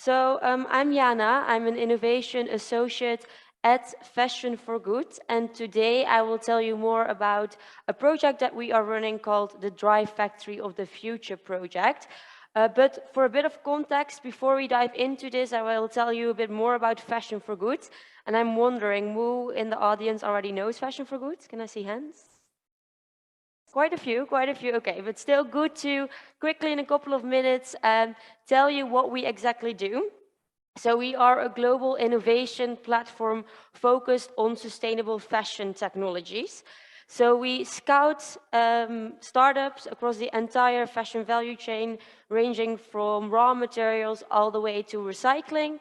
I'm Jana. I'm an innovation associate at Fashion for Good, and today I will tell you more about a project that we are running called the Dry Factory of the Future project. But for a bit of context, before we dive into this, I will tell you a bit more about Fashion for Good. And I'm wondering, who in the audience already knows Fashion for Good? Can I see hands? Quite a few. Okay, but still good to quickly in a couple of minutes tell you what we exactly do. So we are a global innovation platform focused on sustainable fashion technologies. So we scout startups across the entire fashion value chain, ranging from raw materials all the way to recycling.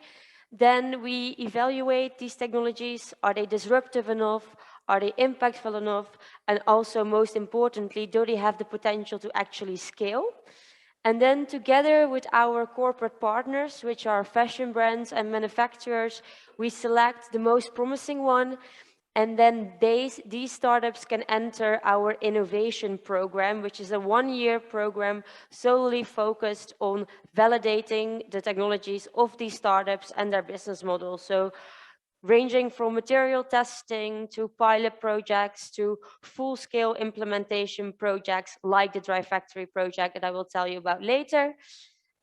Then we evaluate these technologies. Are they disruptive enough? Are they impactful enough? And also, most importantly, do they have the potential to actually scale? And then together with our corporate partners, which are fashion brands and manufacturers, we select the most promising one. And then these startups can enter our innovation program, which is a one-year program solely focused on validating the technologies of these startups and their business models. So ranging from material testing to pilot projects to full-scale implementation projects like the Dry Factory project that I will tell you about later.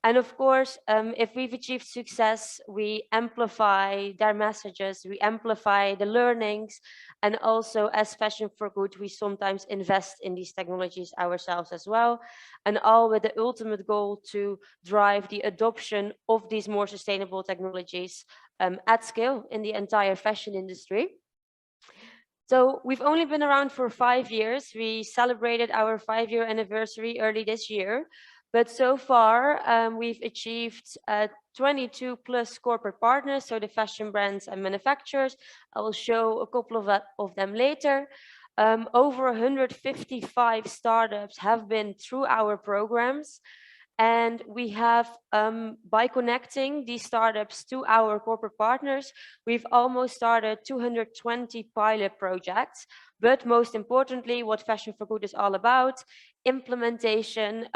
And of course, if we've achieved success, we amplify their messages, we amplify the learnings, and also as Fashion for Good, we sometimes invest in these technologies ourselves as well, and all with the ultimate goal to drive the adoption of these more sustainable technologies at scale in the entire fashion industry. So we've only been around for 5 years. We celebrated our 5-year anniversary early this year. But so far, we've achieved 22 plus corporate partners, so the fashion brands and manufacturers. I will show a couple of them later. Over 155 startups have been through our programs. And we have, by connecting these startups to our corporate partners, we've almost started 220 pilot projects. But most importantly, what Fashion for Good is all about, implementation.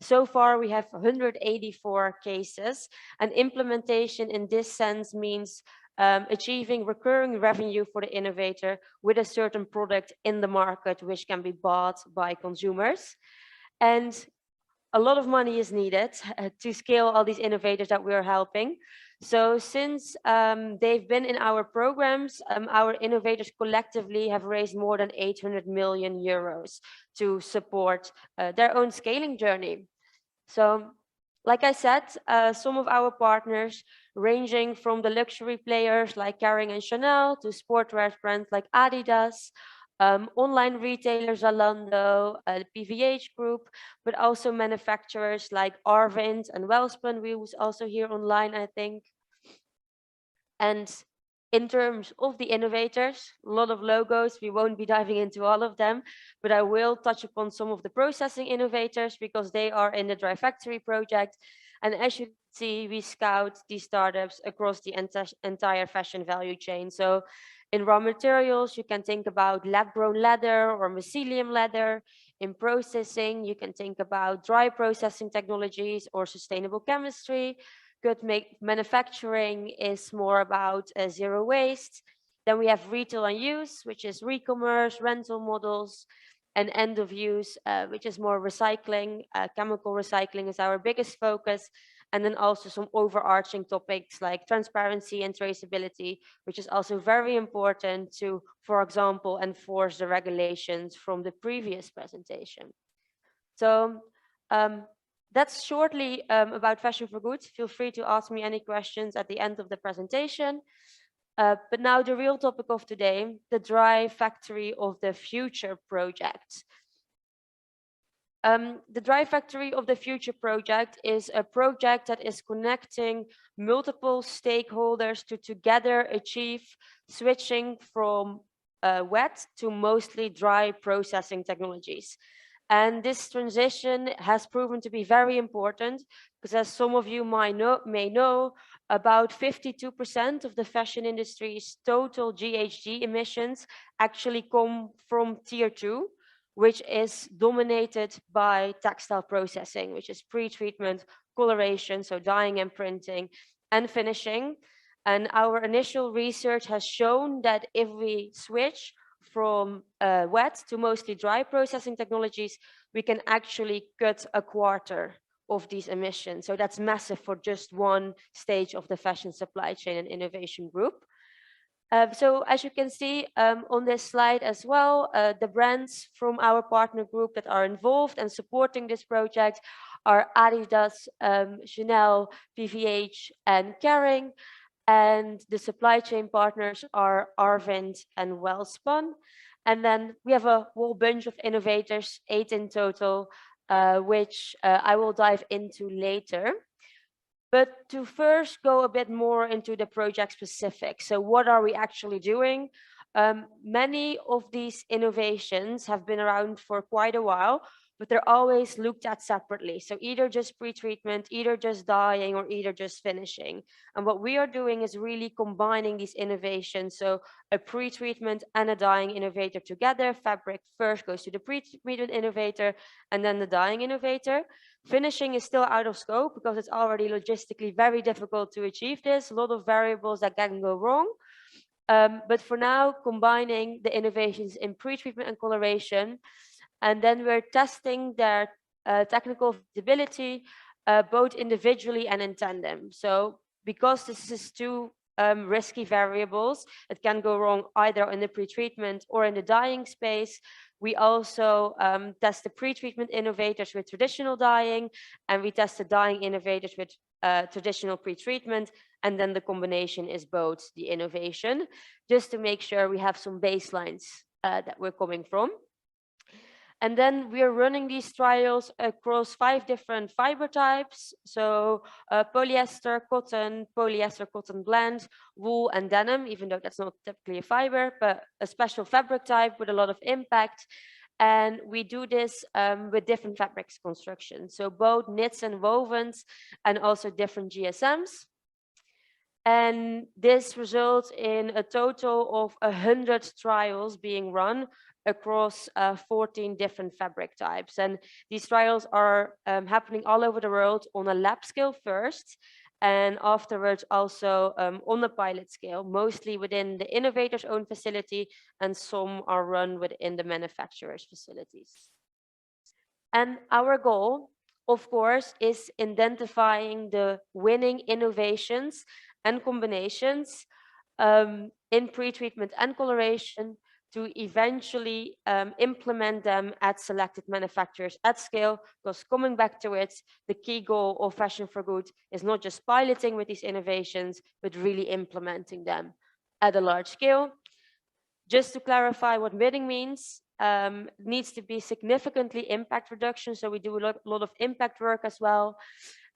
So far, we have 184 cases. And implementation in this sense means achieving recurring revenue for the innovator with a certain product in the market, which can be bought by consumers. And a lot of money is needed to scale all these innovators that we are helping. So since they've been in our programs, our innovators collectively have raised more than 800 million euros to support their own scaling journey. So like I said, some of our partners, ranging from the luxury players like Kering and Chanel to sportswear brands like Adidas, online retailers Zalando, PVH Group, but also manufacturers like Arvind and Wellspun, we was also here online, I think. And in terms of the innovators, a lot of logos, we won't be diving into all of them, but I will touch upon some of the processing innovators because they are in the Dry Factory project. And as you see, we scout these startups across the entire fashion value chain. So in raw materials, you can think about lab-grown leather or mycelium leather. In processing, you can think about dry processing technologies or sustainable chemistry. Good manufacturing is more about zero waste. Then we have retail and use, which is re-commerce, rental models, and end of use, which is more recycling. Chemical recycling is our biggest focus. And then also some overarching topics like transparency and traceability, which is also very important to, for example, enforce the regulations from the previous presentation. So that's shortly about Fashion for Good. Feel free to ask me any questions at the end of the presentation. But now the real topic of today, the Dry Factory of the Future project. The Dry Factory of the Future project is a project that is connecting multiple stakeholders to together achieve switching from wet to mostly dry processing technologies. And this transition has proven to be very important because, as some of you may know, about 52% of the fashion industry's total GHG emissions actually come from tier 2, which is dominated by textile processing, which is pretreatment, colouration, so dyeing and printing, and finishing. And our initial research has shown that if we switch from wet to mostly dry processing technologies, we can actually cut a quarter of these emissions. So that's massive for just one stage of the fashion supply chain and innovation group. So as you can see on this slide as well, the brands from our partner group that are involved and supporting this project are Adidas, Chanel, PVH, and Kering. And the supply chain partners are Arvind and Wellspun. And then we have a whole bunch of innovators, 8 in total, which I will dive into later. But to first go a bit more into the project specifics. So what are we actually doing? Many of these innovations have been around for quite a while, but they're always looked at separately. So either just pre-treatment, either just dyeing, or either just finishing. And what we are doing is really combining these innovations. So a pre-treatment and a dyeing innovator together. Fabric first goes to the pre-treatment innovator and then the dyeing innovator. Finishing is still out of scope because it's already logistically very difficult to achieve this. A lot of variables that can go wrong. But for now, combining the innovations in pre-treatment and coloration, and then we're testing their technical feasibility both individually and in tandem. So because this is two risky variables, it can go wrong either in the pre-treatment or in the dyeing space. We also test the pre-treatment innovators with traditional dyeing, and we test the dyeing innovators with traditional pre-treatment, and then the combination is both the innovation, just to make sure we have some baselines that we're coming from. And then we are running these trials across 5 different fiber types. So polyester, cotton blend, wool, and denim, even though that's not typically a fiber, but a special fabric type with a lot of impact. And we do this with different fabrics construction. So both knits and wovens, and also different GSMs. And this results in a total of 100 trials being run across 14 different fabric types. And these trials are happening all over the world on a lab scale first, and afterwards also on a pilot scale, mostly within the innovator's own facility, and some are run within the manufacturer's facilities. And our goal, of course, is identifying the winning innovations and combinations in pre-treatment and coloration to eventually implement them at selected manufacturers at scale. Because coming back to it, the key goal of Fashion for Good is not just piloting with these innovations, but really implementing them at a large scale. Just to clarify what winning means, needs to be significantly impact reduction. So we do a lot of impact work as well,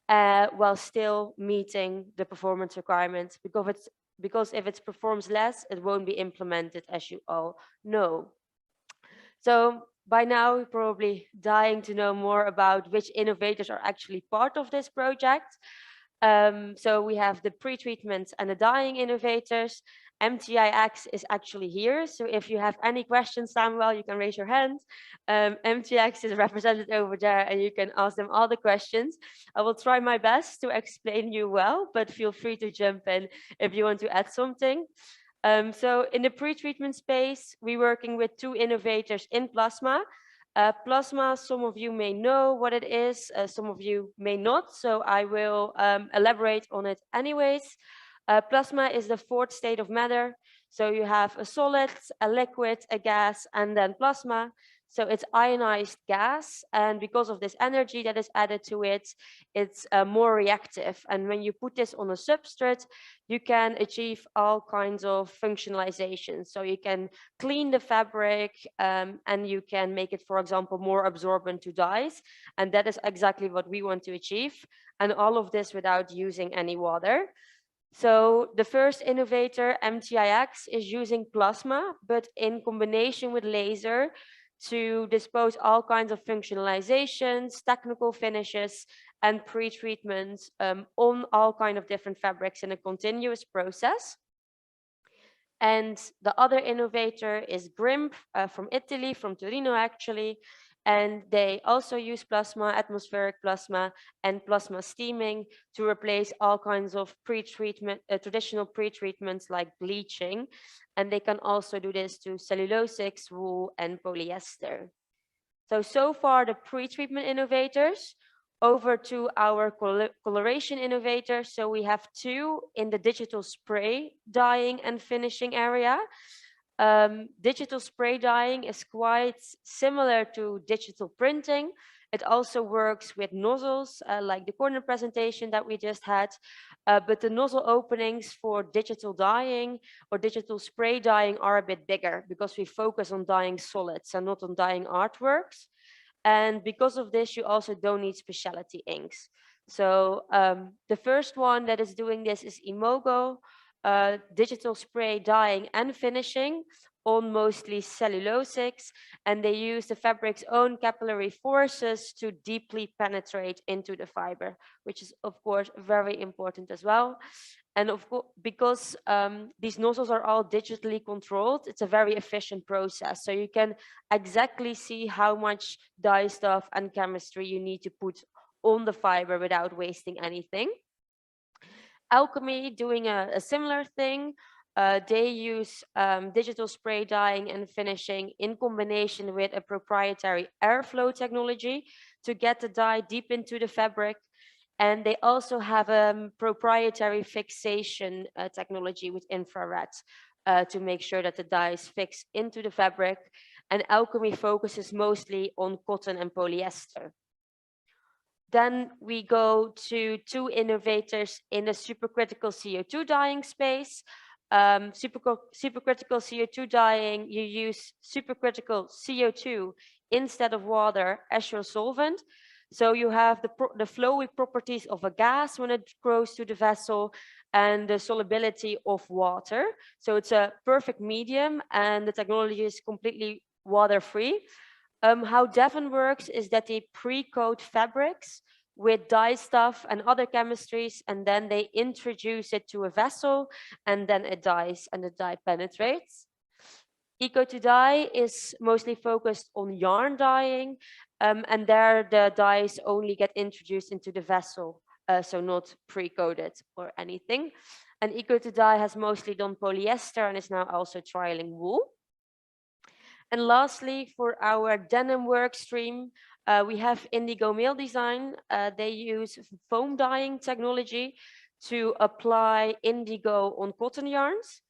while still meeting the performance requirements, because if it performs less, it won't be implemented, as you all know. So by now, you're probably dying to know more about which innovators are actually part of this project. So we have the pre-treatment and the dyeing innovators. MTIX is actually here. So if you have any questions, Samuel, you can raise your hand. MTIX is represented over there, and you can ask them all the questions. I will try my best to explain you well, but feel free to jump in if you want to add something. So in the pre-treatment space, we're working with 2 innovators in plasma. Plasma, some of you may know what it is, some of you may not, so I will elaborate on it anyways. Plasma is the 4th state of matter. So you have a solid, a liquid, a gas, and then plasma. So it's ionized gas, and because of this energy that is added to it, it's more reactive. And when you put this on a substrate, you can achieve all kinds of functionalization. So you can clean the fabric, and you can make it, for example, more absorbent to dyes. And that is exactly what we want to achieve. And all of this without using any water. So the first innovator, MTIX, is using plasma, but in combination with laser to dispose all kinds of functionalizations, technical finishes, and pre-treatments on all kinds of different fabrics in a continuous process. And the other innovator is GRIMP from Italy, from Torino actually, And they also use plasma, atmospheric plasma, and plasma steaming to replace all kinds of pre-treatment, traditional pre-treatments like bleaching. And they can also do this to cellulosics, wool, and polyester. So far the pre-treatment innovators. Over to our coloration innovators. So we have two in the digital spray dyeing and finishing area. Digital spray dyeing is quite similar to digital printing. It also works with nozzles, like the corner presentation that we just had. But the nozzle openings for digital dyeing or digital spray dyeing are a bit bigger because we focus on dyeing solids and not on dyeing artworks. And because of this, you also don't need specialty inks. So the first one that is doing this is Imogo, digital spray dyeing and finishing on mostly cellulosics, and they use the fabric's own capillary forces to deeply penetrate into the fiber, which is of course very important as well. And of course, because these nozzles are all digitally controlled, it's a very efficient process. So you can exactly see how much dye stuff and chemistry you need to put on the fiber without wasting anything. Alchemy doing a similar thing. They use digital spray dyeing and finishing in combination with a proprietary airflow technology to get the dye deep into the fabric. And they also have a proprietary fixation technology with infrared to make sure that the dye is fixed into the fabric. And Alchemy focuses mostly on cotton and polyester. Then we go to two innovators in the supercritical CO2 dyeing space. Supercritical CO2 dyeing, you use supercritical CO2 instead of water as your solvent. So you have the flowy properties of a gas when it goes to the vessel and the solubility of water. So it's a perfect medium and the technology is completely water-free. How Devon works is that they pre-coat fabrics with dye stuff and other chemistries, and then they introduce it to a vessel, and then it dyes and the dye penetrates. Eco2Dye is mostly focused on yarn dyeing, and there the dyes only get introduced into the vessel, so not pre-coated or anything. And Eco2Dye has mostly done polyester and is now also trialing wool. And lastly, for our denim work stream, we have Indigo Mail Design. They use foam dyeing technology to apply indigo on cotton yarns.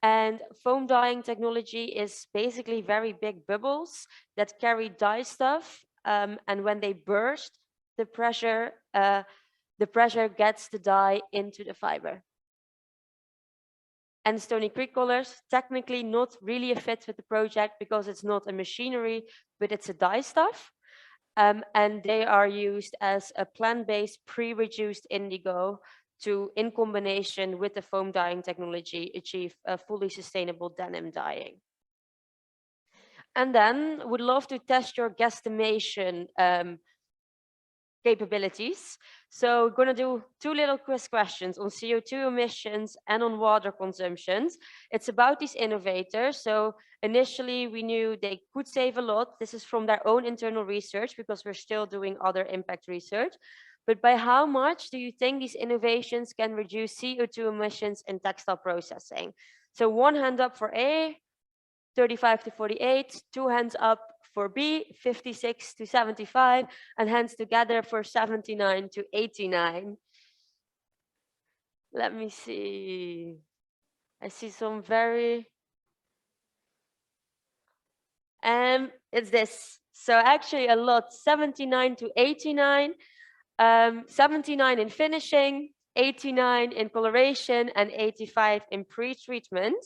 And foam dyeing technology is basically very big bubbles that carry dye stuff. And when they burst, the pressure gets the dye into the fiber. And Stony Creek colors, technically not really a fit with the project because it's not a machinery, but it's a dye stuff. And they are used as a plant-based pre-reduced indigo to, in combination with the foam dyeing technology, achieve a fully sustainable denim dyeing. And then would love to test your guesstimation capabilities. So we're going to do two little quiz questions on CO2 emissions and on water consumptions. It's about these innovators. So initially we knew they could save a lot. This is from their own internal research because we're still doing other impact research. But by how much do you think these innovations can reduce CO2 emissions in textile processing? So one hand up for A, 35 to 48, two hands up for B, 56 to 75, and hands together for 79 to 89. Let me see. I see some very... it's this. So actually a lot, 79 to 89, 79 in finishing, 89 in coloration, and 85 in pre-treatment.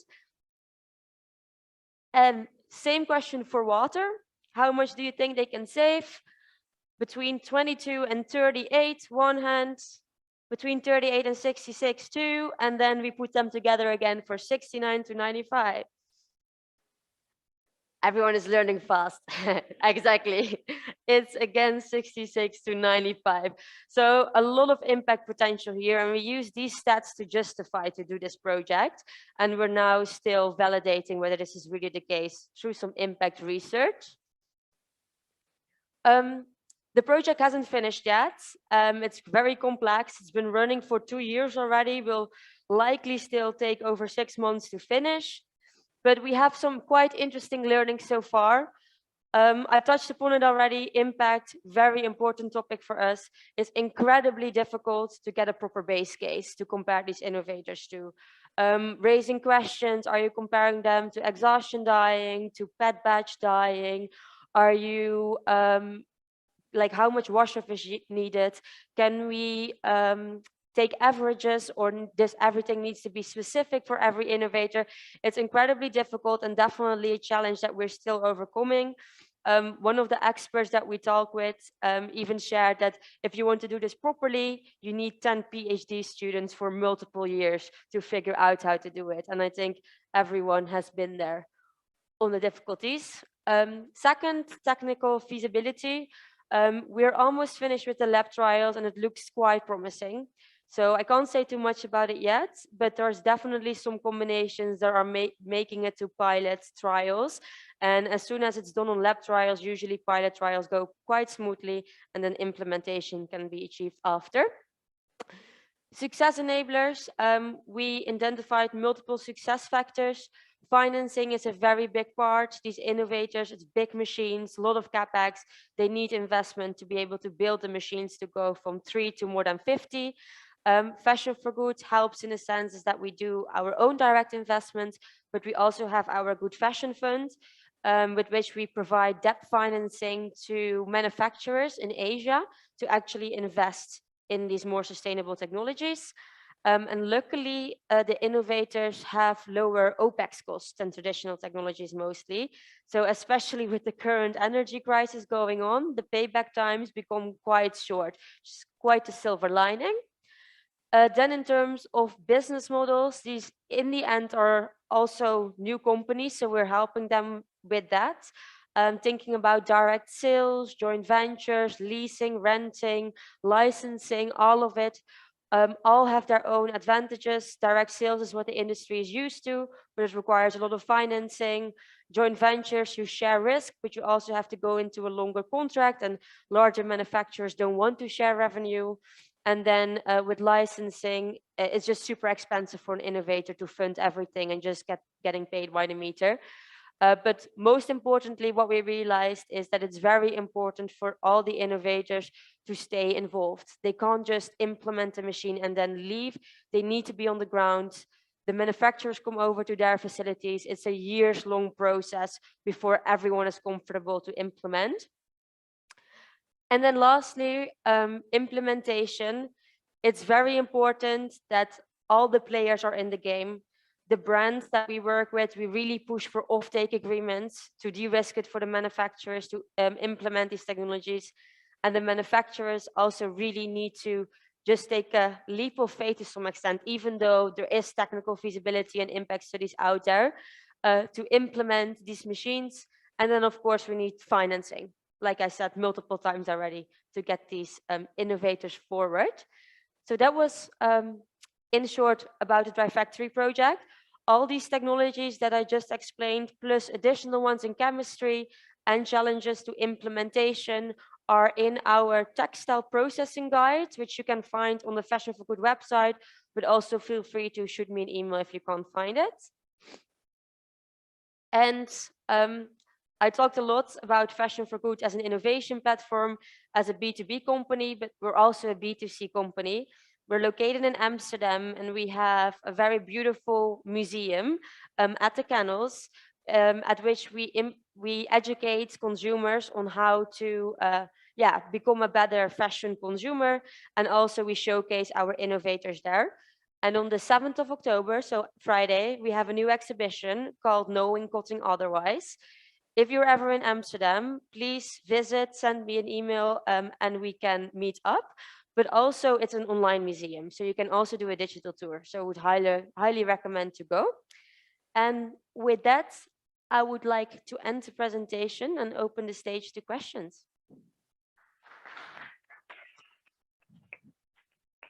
And same question for water. How much do you think they can save? Between 22 and 38, one hand, between 38 and 66, two, and then we put them together again for 69 to 95. Everyone is learning fast. Exactly. It's again 66 to 95. So a lot of impact potential here. And we use these stats to justify to do this project. And we're now still validating whether this is really the case through some impact research. The project hasn't finished yet. It's very complex. It's been running for 2 years already. Will likely still take over 6 months to finish. But we have some quite interesting learnings so far. I touched upon it already. Impact, very important topic for us. It's incredibly difficult to get a proper base case to compare these innovators to. Raising questions, are you comparing them to exhaustion dyeing, to pet badge dyeing? Are you like how much washer is needed? Can we take averages, or does everything needs to be specific for every innovator? It's incredibly difficult and definitely a challenge that we're still overcoming. One of the experts that we talk with even shared that if you want to do this properly, you need 10 PhD students for multiple years to figure out how to do it. And I think everyone has been there on the difficulties. Second, technical feasibility. We're almost finished with the lab trials and it looks quite promising. So I can't say too much about it yet, but there's definitely some combinations that are making it to pilot trials. And as soon as it's done on lab trials, usually pilot trials go quite smoothly and then implementation can be achieved after. Success enablers, we identified multiple success factors. Financing is a very big part. These innovators, it's big machines, a lot of capex. They need investment to be able to build the machines to go from 3 to more than 50. Fashion for Good helps in a sense is that we do our own direct investments, but we also have our Good Fashion Fund, with which we provide debt financing to manufacturers in Asia to actually invest in these more sustainable technologies. And luckily, the innovators have lower OPEX costs than traditional technologies mostly. So especially with the current energy crisis going on, the payback times become quite short, which is quite a silver lining. Then in terms of business models, these in the end are also new companies, so we're helping them with that. Thinking about direct sales, joint ventures, leasing, renting, licensing, all of it. All have their own advantages. Direct sales is what the industry is used to, but it requires a lot of financing. Joint ventures, you share risk, but you also have to go into a longer contract, and larger manufacturers don't want to share revenue. And then with licensing, it's just super expensive for an innovator to fund everything and just getting paid by the meter. But most importantly, what we realized is that it's very important for all the innovators to stay involved. They can't just implement a machine and then leave. They need to be on the ground. The manufacturers come over to their facilities. It's a years-long process before everyone is comfortable to implement. And then lastly, implementation. It's very important that all the players are in the game. The brands that we work with, we really push for offtake agreements to de-risk it for the manufacturers to implement these technologies. And the manufacturers also really need to just take a leap of faith to some extent, even though there is technical feasibility and impact studies out there to implement these machines. And then, of course, we need financing, like I said multiple times already, to get these innovators forward. So that was, in short, about the Dry Factory project. All these technologies that I just explained, plus additional ones in chemistry and challenges to implementation, are in our textile processing guide, which you can find on the Fashion for Good website, but also feel free to shoot me an email if you can't find it. And I talked a lot about Fashion for Good as an innovation platform, as a B2B company, but we're also a B2C company. We're located in Amsterdam, and we have a very beautiful museum at the canals, at which we educate consumers on how to become a better fashion consumer, and also we showcase our innovators there. And on the 7th of October, so Friday, we have a new exhibition called Knowing Cotton Otherwise. If you're ever in Amsterdam, please visit, send me an email, and we can meet up. But also it's an online museum, so you can also do a digital tour. So I would highly recommend to go. And with that, I would like to end the presentation and open the stage to questions.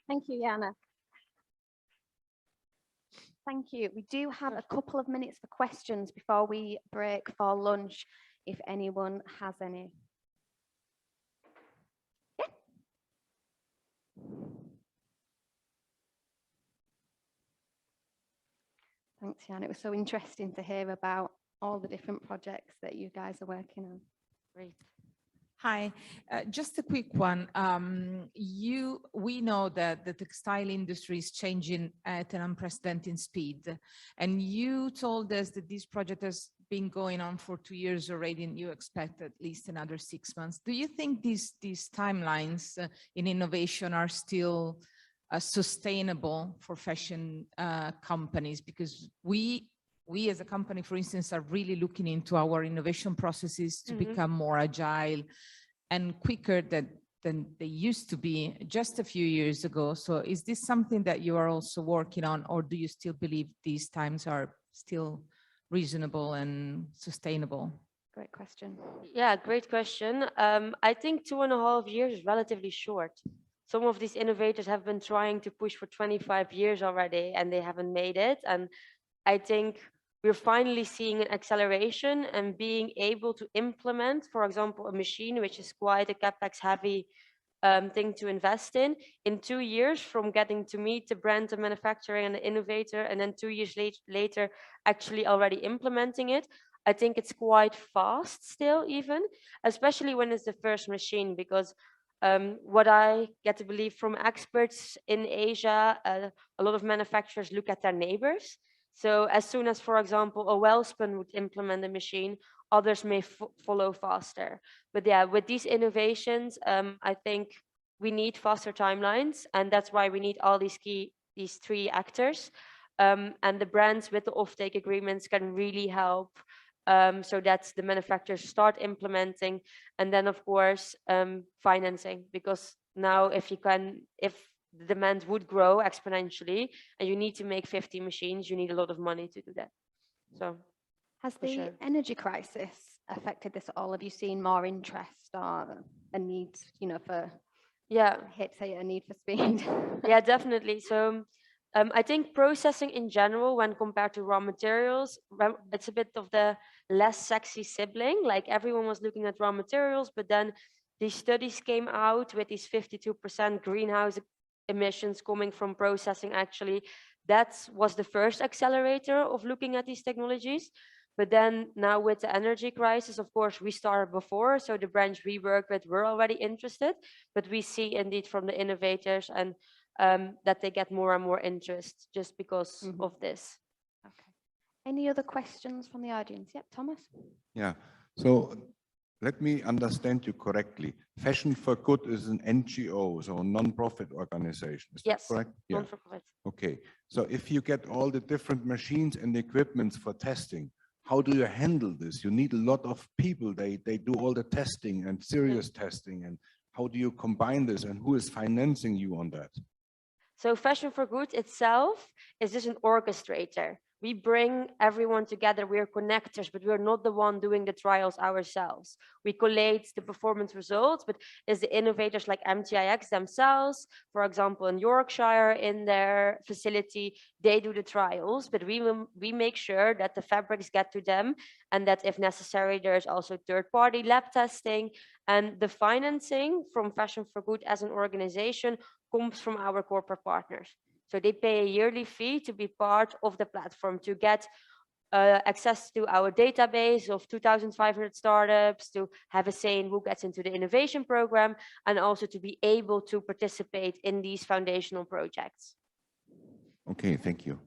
Thank you, Jana. Thank you. We do have a couple of minutes for questions before we break for lunch, if anyone has any. Thanks, Jan. It was so interesting to hear about all the different projects that you guys are working on. Great. Hi, just a quick one. We know that the textile industry is changing at an unprecedented speed, and you told us that this project has been going on for 2 years already, and you expect at least another 6 months. Do you think these timelines in innovation are still sustainable for fashion companies? Because we as a company, for instance, are really looking into our innovation processes to become more agile and quicker than they used to be just a few years ago. So is this something that you are also working on, or do you still believe these times are still reasonable and sustainable? Great question. Yeah, great question. I think 2.5 years is relatively short. Some of these innovators have been trying to push for 25 years already, and they haven't made it. And I think we're finally seeing an acceleration and being able to implement, for example, a machine, which is quite a capex heavy thing to invest in 2 years, from getting to meet the brand, the manufacturer and the innovator, and then 2 years later actually already implementing it. I think it's quite fast still, even, especially when it's the first machine, because what I get to believe from experts in Asia, a lot of manufacturers look at their neighbors. So as soon as, for example, a Wellspun would implement a machine, others may follow faster. But yeah, with these innovations, I think we need faster timelines, and that's why we need all these three actors. And the brands with the offtake agreements can really help, so that the manufacturers start implementing, and then of course financing, because now if the demand would grow exponentially and you need to make 50 machines, you need a lot of money to do that. So Has for the sure. energy crisis affected this at all? Have you seen more interest or a need, for Yeah, I hate to say it, a need for speed? yeah, definitely. So I think processing in general, when compared to raw materials, it's a bit of the less sexy sibling. Like everyone was looking at raw materials, but then these studies came out with these 52% greenhouse emissions coming from processing. Actually, that was the first accelerator of looking at these technologies. But then now with the energy crisis, of course, we started before. So the brands we work with were already interested, but we see indeed from the innovators and that they get more and more interest just because of this. Okay. Any other questions from the audience? Yep, Thomas. Yeah, so let me understand you correctly. Fashion for Good is an NGO, so a non-profit organization. Is Yes, that correct? Yeah. non-for-profit. Okay, so if you get all the different machines and equipments for testing, how do you handle this? You need a lot of people. They do all the testing and serious testing. And how do you combine this, and who is financing you on that? So Fashion for Good itself is just an orchestrator. We bring everyone together, we are connectors, but we're not the one doing the trials ourselves. We collate the performance results, but it's the innovators like MTIX themselves, for example, in Yorkshire, in their facility, they do the trials, but we make sure that the fabrics get to them, and that if necessary, there's also third-party lab testing, and the financing from Fashion for Good as an organization comes from our corporate partners. So they pay a yearly fee to be part of the platform, to get access to our database of 2,500 startups, to have a say in who gets into the innovation program, and also to be able to participate in these foundational projects. Okay, thank you.